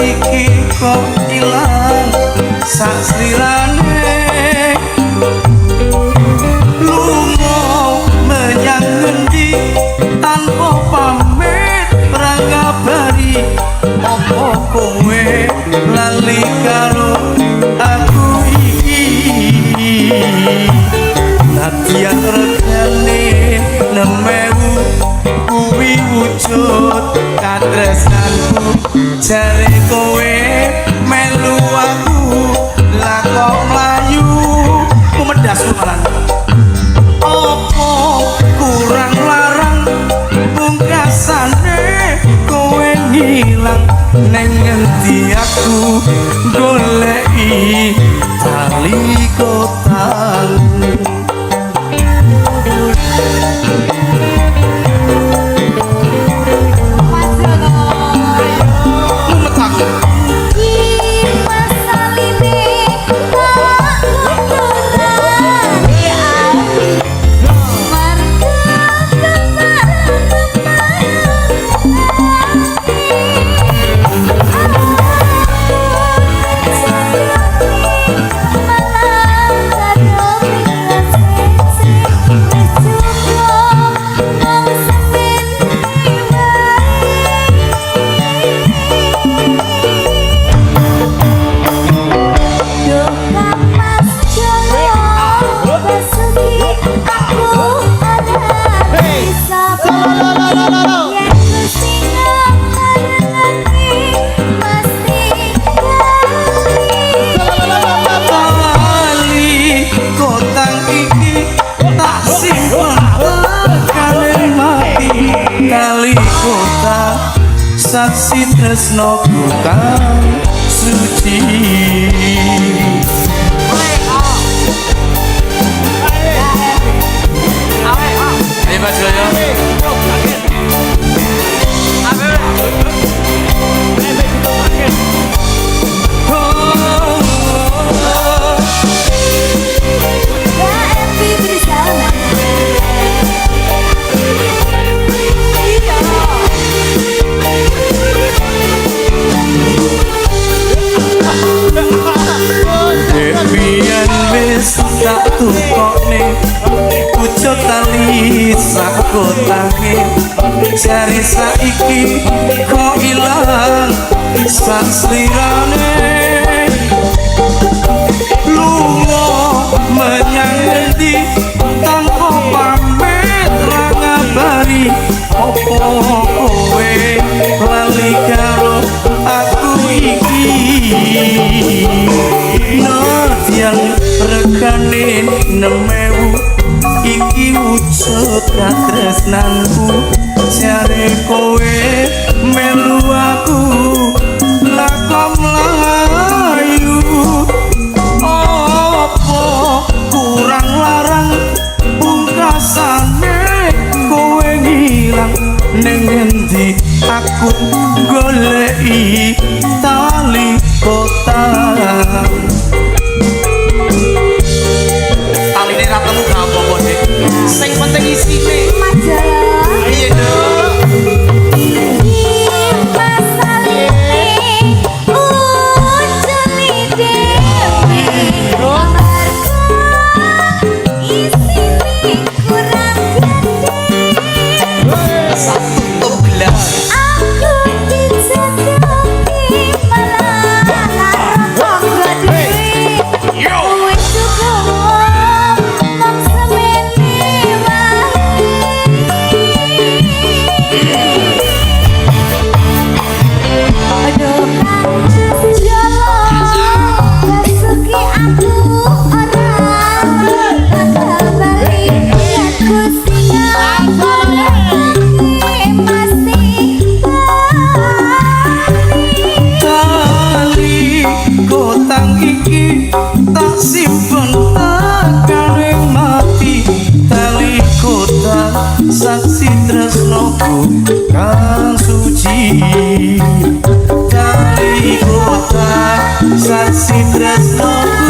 saiki kok ilang saslirane lunga menyang ngendi tanpa pamit ora ngabari apa kowe lali karo aku iki nadyan regane 6.000 kuwi wujud katresnanku jare kowe melu aku lah kok mlayu kumedas malan opo kurang larang pungkasane kowe ngilang neng ngendi aku goleki tali kotamu saksi tresnoku kang suci ayo Mas Joyo tak tukokne pucuk tali sakotange jare saiki kok ilang saslirane lunga menyang ngendi tanpa pamit ra ngabari opo kowe lali karo aku iki nadyan regane 6.000 iki wujud katresnanku jare kowe melu aku lah kok mlayu opo kurang larang pungkasane kowe ngilang ning endi aku goleki tali kotamu taline ra temu gak apa-apa nek sing penting isine majalah iya dong saksi tresnoku kang suci dari kota saksi tresnoku